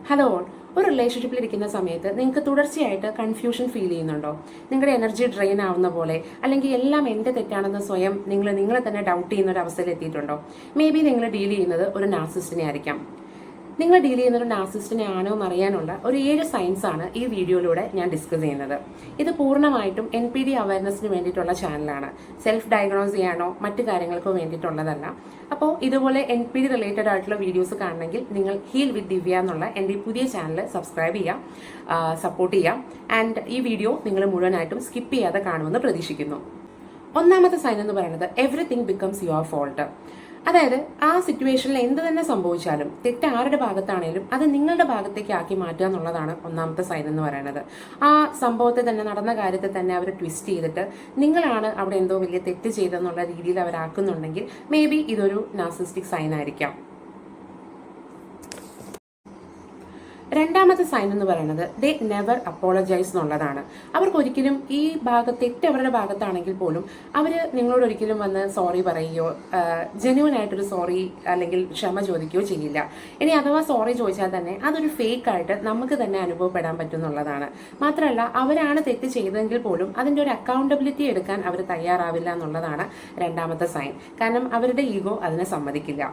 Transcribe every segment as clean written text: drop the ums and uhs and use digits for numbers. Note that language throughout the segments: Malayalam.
Hello all. ഒരു റിലേഷൻഷിപ്പിൽ ഇരിക്കുന്ന സമയത്ത് നിങ്ങൾക്ക് തുടർച്ചയായിട്ട് കൺഫ്യൂഷൻ ഫീൽ ചെയ്യുന്നുണ്ടോ? നിങ്ങളുടെ എനർജി ഡ്രെയിൻ ആവുന്ന പോലെ, അല്ലെങ്കിൽ എല്ലാം എൻ്റെ തെറ്റാണെന്ന് സ്വയം നിങ്ങളെ തന്നെ ഡൗട്ട് ചെയ്യുന്ന ഒരു അവസ്ഥയിൽ എത്തിയിട്ടുണ്ടോ? മേ ബി നിങ്ങൾ ഡീൽ ചെയ്യുന്നത് ഒരു നാർസിസ്റ്റിനെ ആയിരിക്കാം. നിങ്ങൾ ഡീൽ ചെയ്യുന്ന ഒരു നാർസിസ്റ്റിനെ ആണോ എന്നറിയാനുള്ള ഒരു 7 സയൻസ് ആണ് ഈ വീഡിയോയിലൂടെ ഞാൻ ഡിസ്കസ് ചെയ്യുന്നത്. ഇത് പൂർണ്ണമായിട്ടും NPD അവയർനെസ്സിന് വേണ്ടിയിട്ടുള്ള ചാനലാണ്. സെൽഫ് ഡയഗ്നോസ് ചെയ്യാനോ മറ്റു കാര്യങ്ങൾക്കോ വേണ്ടിയിട്ടുള്ളതല്ല. അപ്പോൾ ഇതുപോലെ NPD റിലേറ്റഡ് ആയിട്ടുള്ള വീഡിയോസ് കാണണമെങ്കിൽ നിങ്ങൾ ഹീൽ വിത്ത് ദിവ്യ എന്നുള്ള എൻ്റെ ഈ പുതിയ ചാനൽ സബ്സ്ക്രൈബ് ചെയ്യാം, സപ്പോർട്ട് ചെയ്യാം. ആൻഡ് ഈ വീഡിയോ നിങ്ങൾ മുഴുവനായിട്ടും സ്കിപ്പ് ചെയ്യാതെ കാണുമെന്ന് പ്രതീക്ഷിക്കുന്നു. ഒന്നാമത്തെ സൈൻ എന്ന് പറയുന്നത് എവറിത്തിങ് ബിക്കംസ് യുവർ ഫോൾട്ട്. അതായത് ആ സിറ്റുവേഷനിൽ എന്ത് തന്നെ സംഭവിച്ചാലും തെറ്റ് ആരുടെ ഭാഗത്താണേലും അത് നിങ്ങളുടെ ഭാഗത്തേക്ക് ആക്കി മാറ്റുക എന്നുള്ളതാണ് ഒന്നാമത്തെ സൈൻ എന്ന് പറയുന്നത്. ആ സംഭവത്തെ തന്നെ, നടന്ന കാര്യത്തെ തന്നെ അവർ ട്വിസ്റ്റ് ചെയ്തിട്ട് നിങ്ങളാണ് അവിടെ എന്തോ വലിയ തെറ്റ് ചെയ്തെന്നുള്ള രീതിയിൽ അവരാക്കുന്നുണ്ടെങ്കിൽ മേ ബി ഇതൊരു നാർസിസ്റ്റിക് സൈൻ ആയിരിക്കാം. രണ്ടാമത്തെ സൈൻ എന്ന് പറയുന്നത് ദേ നെവർ അപ്പോളജൈസ് എന്നുള്ളതാണ്. അവർക്കൊരിക്കലും ഈ തെറ്റ് അവരുടെ ഭാഗത്താണെങ്കിൽ പോലും അവർ നിങ്ങളോട് ഒരിക്കലും വന്ന് സോറി പറയുകയോ ജെന്യുവൻ ആയിട്ടൊരു സോറി അല്ലെങ്കിൽ ക്ഷമ ചോദിക്കുകയോ ചെയ്യില്ല. ഇനി അഥവാ സോറി ചോദിച്ചാൽ തന്നെ അതൊരു ഫേക്ക് ആയിട്ട് നമുക്ക് തന്നെ അനുഭവപ്പെടാൻ പറ്റും എന്നുള്ളതാണ്. മാത്രമല്ല, അവരാണ് തെറ്റ് ചെയ്തെങ്കിൽ പോലും അതിൻ്റെ ഒരു അക്കൗണ്ടബിലിറ്റി എടുക്കാൻ അവർ തയ്യാറാവില്ല എന്നുള്ളതാണ് രണ്ടാമത്തെ സൈൻ. കാരണം അവരുടെ ഈഗോ അതിനെ സമ്മതിക്കില്ല.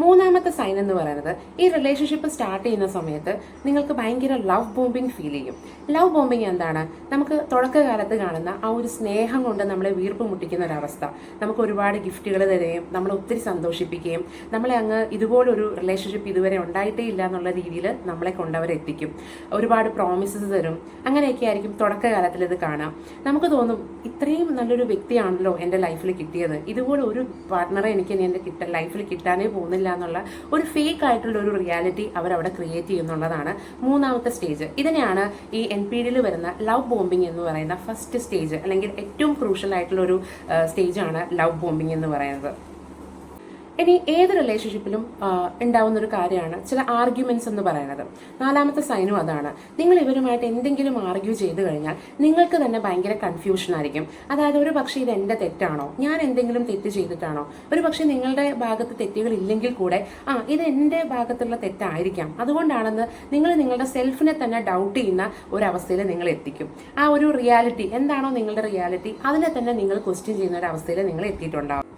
മൂന്നാമത്തെ സൈൻ എന്ന് പറയുന്നത് ഈ റിലേഷൻഷിപ്പ് സ്റ്റാർട്ട് ചെയ്യുന്ന സമയത്ത് നിങ്ങൾക്ക് ഭയങ്കര ലവ് ബോംബിങ് ഫീൽ ചെയ്യും. ലവ് ബോംബിങ് എന്താണ്? നമുക്ക് തുടക്കകാലത്ത് കാണുന്ന ആ ഒരു സ്നേഹം കൊണ്ട് നമ്മളെ വീർപ്പ് മുട്ടിക്കുന്ന ഒരവസ്ഥ. നമുക്ക് ഒരുപാട് ഗിഫ്റ്റുകൾ തരുകയും നമ്മളെ ഒത്തിരി സന്തോഷിപ്പിക്കുകയും നമ്മളെ അങ്ങ് ഇതുപോലൊരു റിലേഷൻഷിപ്പ് ഇതുവരെ ഉണ്ടായിട്ടേ ഇല്ല എന്നുള്ള രീതിയിൽ നമ്മളെ കൊണ്ടവരെത്തിക്കും. ഒരുപാട് പ്രോമിസസ് തരും. അങ്ങനെയൊക്കെ ആയിരിക്കും തുടക്കകാലത്തിൽ ഇത് കാണാം. നമുക്ക് തോന്നും ഇത്രയും നല്ലൊരു വ്യക്തിയാണല്ലോ എൻ്റെ ലൈഫിൽ കിട്ടിയത്, ഇതുപോലെ ഒരു പാർട്ട്ണറെ എനിക്ക് എൻ്റെ ലൈഫിൽ കിട്ടാനേ പോകുന്നില്ല എന്നുള്ള ഒരു ഫേക്ക് ആയിട്ടുള്ള ഒരു റിയാലിറ്റി അവരവിടെ ക്രിയേറ്റ് ചെയ്യുന്നുള്ളതാണ് മൂന്നാമത്തെ സ്റ്റേജ്. ഇതിനെയാണ് ഈ NPDയിൽ വരുന്ന ലവ് ബോംബിംഗ് എന്ന് പറയുന്ന ഫസ്റ്റ് സ്റ്റേജ്, അല്ലെങ്കിൽ ഏറ്റവും ക്രൂഷ്യൽ ആയിട്ടുള്ള ഒരു സ്റ്റേജാണ് ലവ് ബോംബിംഗ് എന്ന് പറയുന്നത്. ഇനി ഏത് റിലേഷൻഷിപ്പിലും ഉണ്ടാവുന്ന ഒരു കാര്യമാണ് ചില ആർഗ്യുമെന്റ്സ് എന്ന് പറയുന്നത്. നാലാമത്തെ സൈനും അതാണ്. നിങ്ങൾ ഇവരുമായിട്ട് എന്തെങ്കിലും ആർഗ്യൂ ചെയ്ത് കഴിഞ്ഞാൽ നിങ്ങൾക്ക് തന്നെ ഭയങ്കര കൺഫ്യൂഷൻ ആയിരിക്കും. അതായത് ഒരു പക്ഷേ ഇത് എൻ്റെ തെറ്റാണോ, ഞാൻ എന്തെങ്കിലും തെറ്റ് ചെയ്തിട്ടാണോ, ഒരു പക്ഷേ നിങ്ങളുടെ ഭാഗത്ത് തെറ്റുകൾ ഇല്ലെങ്കിൽ കൂടെ ഇത് എൻ്റെ ഭാഗത്തുള്ള തെറ്റായിരിക്കാം, അതുകൊണ്ടാണെന്ന് നിങ്ങൾ നിങ്ങളുടെ സെൽഫിനെ തന്നെ ഡൗട്ട് ചെയ്യുന്ന ഒരവസ്ഥയിൽ നിങ്ങൾ എത്തിക്കും. ആ ഒരു റിയാലിറ്റി എന്താണോ നിങ്ങളുടെ റിയാലിറ്റി, അതിനെ തന്നെ നിങ്ങൾ ക്വസ്റ്റ്യൻ ചെയ്യുന്ന ഒരു അവസ്ഥയിൽ നിങ്ങൾ എത്തിയിട്ടുണ്ടാവും.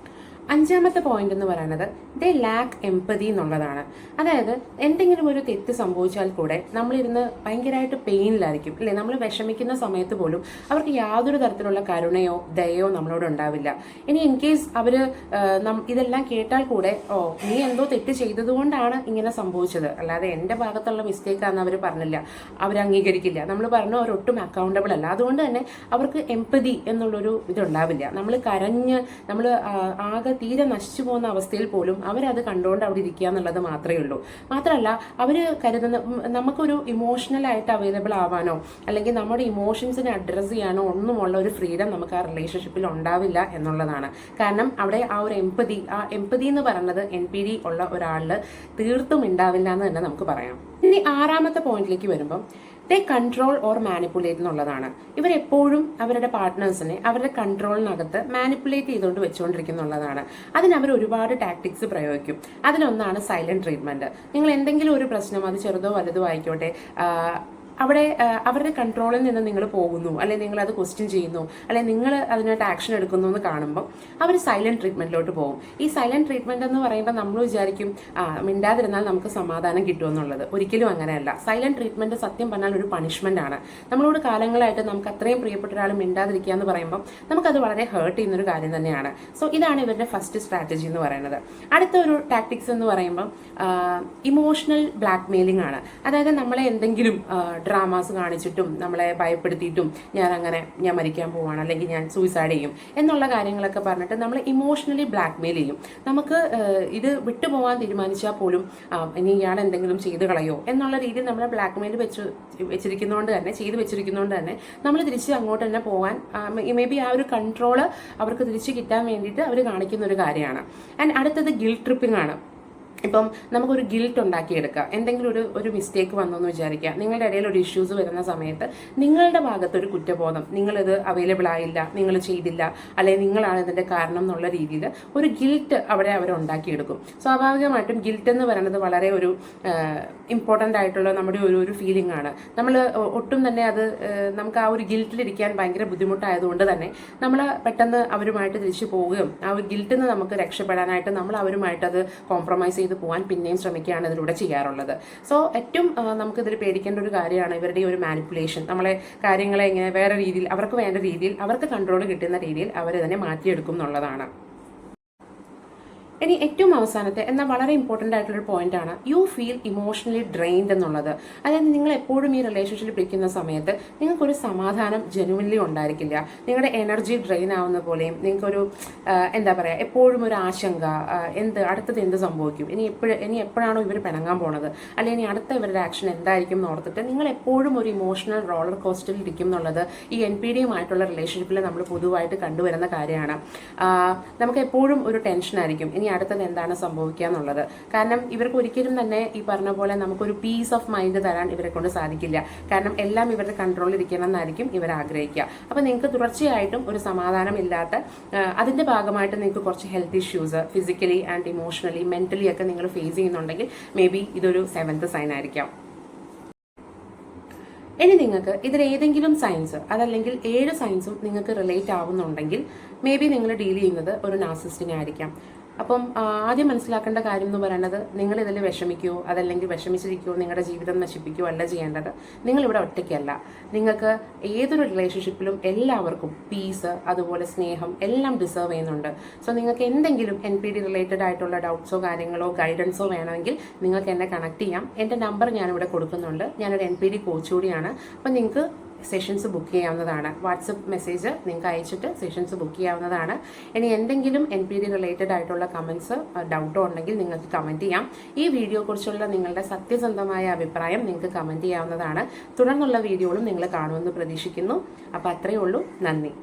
അഞ്ചാമത്തെ പോയിന്റ് എന്ന് പറയുന്നത് ദേ ലാക്ക് എംപതി എന്നുള്ളതാണ്. അതായത് എന്തെങ്കിലും ഒരു തെറ്റ് സംഭവിച്ചാൽ കൂടെ നമ്മളിരുന്ന് ഭയങ്കരമായിട്ട് പെയിനിലായിരിക്കും, അല്ലെ? നമ്മൾ വിഷമിക്കുന്ന സമയത്ത് പോലും അവർക്ക് യാതൊരു തരത്തിലുള്ള കരുണയോ ദയയോ നമ്മളോട് ഉണ്ടാവില്ല. ഇനി ഇൻ കേസ് അവർ ഇതെല്ലാം കേട്ടാൽ കൂടെ നീ എന്തോ തെറ്റ് ചെയ്തതുകൊണ്ടാണ് ഇങ്ങനെ സംഭവിച്ചത്, അല്ലാതെ എൻ്റെ ഭാഗത്തുള്ള മിസ്റ്റേക്കാണെന്ന് അവർ പറഞ്ഞില്ല, അവർ അംഗീകരിക്കില്ല. നമ്മൾ പറഞ്ഞു അവരൊട്ടും അക്കൗണ്ടബിൾ അല്ല. അതുകൊണ്ട് തന്നെ അവർക്ക് എംപതി എന്നുള്ളൊരു ഇതുണ്ടാവില്ല. നമ്മൾ കരഞ്ഞ് നമ്മൾ ആകെ തീരെ നശിച്ചു പോകുന്ന അവസ്ഥയിൽ പോലും അവരത് കണ്ടുകൊണ്ട് അവിടെ ഇരിക്കുക എന്നുള്ളത് മാത്രമേ ഉള്ളൂ. മാത്രമല്ല, അവർ കരുതുന്ന നമുക്കൊരു ഇമോഷണലായിട്ട് അവൈലബിൾ ആവാനോ അല്ലെങ്കിൽ നമ്മുടെ ഇമോഷൻസിനെ അഡ്രസ്സ് ചെയ്യാനോ ഒന്നുമുള്ള ഒരു ഫ്രീഡം നമുക്ക് ആ റിലേഷൻഷിപ്പിൽ ഉണ്ടാവില്ല എന്നുള്ളതാണ്. കാരണം അവിടെ ആ ഒരു എംപതി എന്ന് പറയുന്നത് NPD ഉള്ള ഒരാളിൽ തീർത്തും ഉണ്ടാവില്ല എന്ന് തന്നെ നമുക്ക് പറയാം. ഇനി ആറാമത്തെ പോയിന്റിലേക്ക് വരുമ്പം ദേ കൺട്രോൾ ഓർ മാനിപ്പുലേറ്റ് എന്നുള്ളതാണ്. ഇവരെപ്പോഴും അവരുടെ പാർട്ട്നേഴ്സിനെ അവരുടെ കൺട്രോളിനകത്ത് മാനിപ്പുലേറ്റ് ചെയ്തുകൊണ്ട് വെച്ചുകൊണ്ടിരിക്കുന്നുള്ളതാണ്. അതിന് അവർ ഒരുപാട് ടാക്ടിക്സ് പ്രയോഗിക്കും. അതിലൊന്നാണ് സൈലന്റ് ട്രീറ്റ്മെന്റ്. നിങ്ങൾ എന്തെങ്കിലും ഒരു പ്രശ്നം, അത് ചെറുതോ വലുതോ ആയിക്കോട്ടെ, അവിടെ അവരുടെ കൺട്രോളിൽ നിന്ന് നിങ്ങൾ പോകുന്നു, അല്ലെങ്കിൽ നിങ്ങൾ അത് ക്വസ്റ്റ്യൻ ചെയ്യുന്നു, അല്ലെങ്കിൽ നിങ്ങൾ അതിനായിട്ട് ആക്ഷൻ എടുക്കുന്നു എന്ന് കാണുമ്പോൾ അവർ സൈലന്റ് ട്രീറ്റ്മെന്റിലോട്ട് പോകും. ഈ സൈലന്റ് ട്രീറ്റ്മെന്റ് എന്ന് പറയുമ്പോൾ നമ്മൾ വിചാരിക്കും മിണ്ടാതിരുന്നാൽ നമുക്ക് സമാധാനം കിട്ടുമെന്നുള്ളത്. ഒരിക്കലും അങ്ങനെയല്ല. സൈലന്റ് ട്രീറ്റ്മെന്റ് സത്യം പറഞ്ഞാൽ ഒരു പണിഷ്മെന്റ് ആണ്. നമ്മളോട് കാലങ്ങളായിട്ട് നമുക്ക് അത്രയും പ്രിയപ്പെട്ട ഒരാൾ മിണ്ടാതിരിക്കുക എന്ന് പറയുമ്പോൾ നമുക്കത് വളരെ ഹേർട്ട് ചെയ്യുന്നൊരു കാര്യം തന്നെയാണ്. സോ ഇതാണ് ഇവരുടെ ഫസ്റ്റ് സ്ട്രാറ്റജി എന്ന് പറയുന്നത്. അടുത്ത ഒരു ടാക്ടിക്സ് എന്ന് പറയുമ്പോൾ ഇമോഷണൽ ബ്ലാക്ക് മെയിലിംഗ് ആണ്. അതായത് നമ്മളെ എന്തെങ്കിലും ഡ്രാമാസ് കാണിച്ചിട്ടും നമ്മളെ ഭയപ്പെടുത്തിയിട്ടും ഞാൻ മരിക്കാൻ പോവാണ്, അല്ലെങ്കിൽ ഞാൻ സൂയിസൈഡ് ചെയ്യും എന്നുള്ള കാര്യങ്ങളൊക്കെ പറഞ്ഞിട്ട് നമ്മളെ ഇമോഷണലി ബ്ലാക്ക് മെയിൽ ചെയ്യും. നമുക്ക് ഇത് വിട്ടുപോകാൻ തീരുമാനിച്ചാൽ പോലും ഇനി ഇയാൾ എന്തെങ്കിലും ചെയ്ത് കളയോ എന്നുള്ള രീതിയിൽ നമ്മളെ ബ്ലാക്ക് മെയിൽ വെച്ചിരിക്കുന്നതുകൊണ്ട് തന്നെ നമ്മൾ തിരിച്ച് അങ്ങോട്ട് തന്നെ പോകാൻ മേ ബി ആ ഒരു കൺട്രോള് അവർക്ക് തിരിച്ച് കിട്ടാൻ വേണ്ടിയിട്ട് അവർ കാണിക്കുന്ന ഒരു കാര്യമാണ്. ആൻഡ് അടുത്തത് ഗിൽറ്റ് ട്രിപ്പിംഗ് ആണ്. ഇപ്പം നമുക്കൊരു ഗിൽട്ട് ഉണ്ടാക്കിയെടുക്കുക. എന്തെങ്കിലും ഒരു മിസ്റ്റേക്ക് വന്നു എന്ന് വിചാരിക്കുക. നിങ്ങളുടെ ഇടയിൽ ഒരു ഇഷ്യൂസ് വരുന്ന സമയത്ത് നിങ്ങളുടെ ഭാഗത്തൊരു കുറ്റബോധം, നിങ്ങളിത് അവൈലബിൾ ആയില്ല, നിങ്ങൾ ചെയ്തില്ല, അല്ലെങ്കിൽ നിങ്ങളാണ് ഇതിൻ്റെ കാരണം എന്നുള്ള രീതിയിൽ ഒരു ഗിൽട്ട് അവിടെ അവർ ഉണ്ടാക്കിയെടുക്കും. സ്വാഭാവികമായിട്ടും ഗിൽട്ട് എന്ന് പറയുന്നത് വളരെ ഒരു ഇമ്പോർട്ടൻ്റ് ആയിട്ടുള്ള നമ്മുടെ ഒരു ഫീലിംഗ് ആണ്. നമ്മൾ ഒട്ടും തന്നെ അത് നമുക്ക് ആ ഒരു ഗിൽറ്റിലിരിക്കാൻ ഭയങ്കര ബുദ്ധിമുട്ടായതുകൊണ്ട് തന്നെ നമ്മൾ പെട്ടെന്ന് അവരുമായിട്ട് തിരിച്ചു പോവുകയും ആ ഒരു ഗിൽറ്റിൽ നിന്ന് നമുക്ക് രക്ഷപ്പെടാനായിട്ട് നമ്മൾ അവരുമായിട്ട് അത് കോംപ്രമൈസ് ചെയ്ത് പോകാൻ പിന്നെയും ശ്രമിക്കുകയാണ് ഇതിലൂടെ ചെയ്യാറുള്ളത്. സോ ഏറ്റവും നമുക്കിതിൽ പേടിക്കേണ്ട ഒരു കാര്യമാണ് ഇവരുടെ ഒരു മാനിപ്പുലേഷൻ. നമ്മളെ കാര്യങ്ങളെ ഇങ്ങനെ വേറെ രീതിയിൽ, അവർക്ക് വേണ്ട രീതിയിൽ, അവർക്ക് കൺട്രോൾ കിട്ടുന്ന രീതിയിൽ അവരിതിനെ മാറ്റിയെടുക്കും എന്നുള്ളതാണ്. ഇനി ഏറ്റവും അവസാനത്തെ എന്നാൽ വളരെ ഇമ്പോർട്ടൻ്റ് ആയിട്ടുള്ളൊരു പോയിന്റ് ആണ് യു ഫീൽ ഇമോഷണലി ഡ്രെയിൻഡ് എന്നുള്ളത്. അതായത് നിങ്ങൾ എപ്പോഴും ഈ റിലേഷൻഷിപ്പിൽ ഇരിക്കുന്ന സമയത്ത് നിങ്ങൾക്കൊരു സമാധാനം ജെനുവിൻലി ഉണ്ടായിരിക്കില്ല. നിങ്ങളുടെ എനർജി ഡ്രെയിൻ ആവുന്ന പോലെയും നിങ്ങൾക്കൊരു എന്താ പറയുക, എപ്പോഴും ഒരു ആശങ്ക, അടുത്തത് എന്ത് സംഭവിക്കും, ഇനി എപ്പോഴാണോ ഇവർ പിണങ്ങാൻ പോണത്, അല്ലെങ്കിൽ ഇനി അടുത്ത ഇവരുടെ ആക്ഷൻ എന്തായിരിക്കും എന്ന് ഓർത്തിട്ട് നിങ്ങൾ എപ്പോഴും ഒരു ഇമോഷണൽ റോളർ കോസ്റ്ററിൽ ഇരിക്കും എന്നുള്ളത് ഈ NPD-യുമായിട്ടുള്ള റിലേഷൻഷിപ്പിൽ നമ്മൾ പൊതുവായിട്ട് കണ്ടുവരുന്ന കാര്യമാണ്. നമുക്ക് എപ്പോഴും ഒരു ടെൻഷനായിരിക്കും ഇനി അടുത്തത് എന്താണ് സംഭവിക്കുക എന്നുള്ളത്. കാരണം ഇവർക്ക് ഒരിക്കലും തന്നെ ഈ പറഞ്ഞ പോലെ നമുക്കൊരു പീസ് ഓഫ് മൈൻഡ് തരാൻ ഇവരെ കൊണ്ട് സാധിക്കില്ല. കാരണം എല്ലാം ഇവരുടെ കൺട്രോളിൽ ഇരിക്കണം എന്നായിരിക്കും ഇവർ ആഗ്രഹിക്കുക. അപ്പോൾ നിങ്ങൾക്ക് തുടർച്ചയായിട്ടും ഒരു സമാധാനം ഇല്ലാത്ത, അതിൻ്റെ ഭാഗമായിട്ട് നിങ്ങൾക്ക് കുറച്ച് health issues physically and emotionally mentally ഒക്കെ നിങ്ങൾ ഫേസ് ചെയ്യുന്നുണ്ടെങ്കിൽ മേ ബി ഇതൊരു 7th സൈൻ ആയിരിക്കാം. ഇനി നിങ്ങൾക്ക് ഇതിലേതെങ്കിലും സയൻസ് അതല്ലെങ്കിൽ 7 സയൻസും നിങ്ങൾക്ക് റിലേറ്റ് ആവുന്നുണ്ടെങ്കിൽ മേ ബി നിങ്ങൾ ഡീൽ ചെയ്യുന്നത് ഒരു നാർസിസ്റ്റിനെ ആയിരിക്കാം. അപ്പം ആദ്യം മനസ്സിലാക്കേണ്ട കാര്യം എന്ന് പറയുന്നത്, നിങ്ങൾ ഇതിൽ വിഷമിക്കുകയോ അതല്ലെങ്കിൽ വിഷമിച്ചിരിക്കുകയോ നിങ്ങളുടെ ജീവിതം നശിപ്പിക്കുകയോ അല്ല ചെയ്യേണ്ടത്. നിങ്ങളിവിടെ ഒറ്റയ്ക്കല്ല. നിങ്ങൾക്ക് ഏതൊരു റിലേഷൻഷിപ്പിലും എല്ലാവർക്കും പീസ്, അതുപോലെ സ്നേഹം എല്ലാം ഡിസേർവ് ചെയ്യുന്നുണ്ട്. സോ നിങ്ങൾക്ക് എന്തെങ്കിലും NPD റിലേറ്റഡ് ആയിട്ടുള്ള ഡൗട്ട്സോ കാര്യങ്ങളോ ഗൈഡൻസോ വേണമെങ്കിൽ നിങ്ങൾക്ക് എന്നെ കണക്ട് ചെയ്യാം. എൻ്റെ നമ്പർ ഞാനിവിടെ കൊടുക്കുന്നുണ്ട്. ഞാനൊരു NPD കോച്ച് കൂടിയാണ്. അപ്പം നിങ്ങൾക്ക് സെഷൻസ് ബുക്ക് ചെയ്യാവുന്നതാണ്. വാട്സപ്പ് മെസ്സേജ് നിങ്ങൾക്ക് അയച്ചിട്ട് സെഷൻസ് ബുക്ക് ചെയ്യാവുന്നതാണ്. ഇനി എന്തെങ്കിലും NPD റിലേറ്റഡ് ആയിട്ടുള്ള കമൻസ് ഡൗട്ടോ ഉണ്ടെങ്കിൽ നിങ്ങൾക്ക് കമൻറ്റ് ചെയ്യാം. ഈ വീഡിയോയെക്കുറിച്ചുള്ള നിങ്ങളുടെ സത്യസന്ധമായ അഭിപ്രായം നിങ്ങൾക്ക് കമൻറ്റ് ചെയ്യാവുന്നതാണ്. തുടർന്നുള്ള വീഡിയോകളും നിങ്ങൾ കാണുമെന്ന് പ്രതീക്ഷിക്കുന്നു. അപ്പോൾ അത്രയേ ഉള്ളൂ. നന്ദി.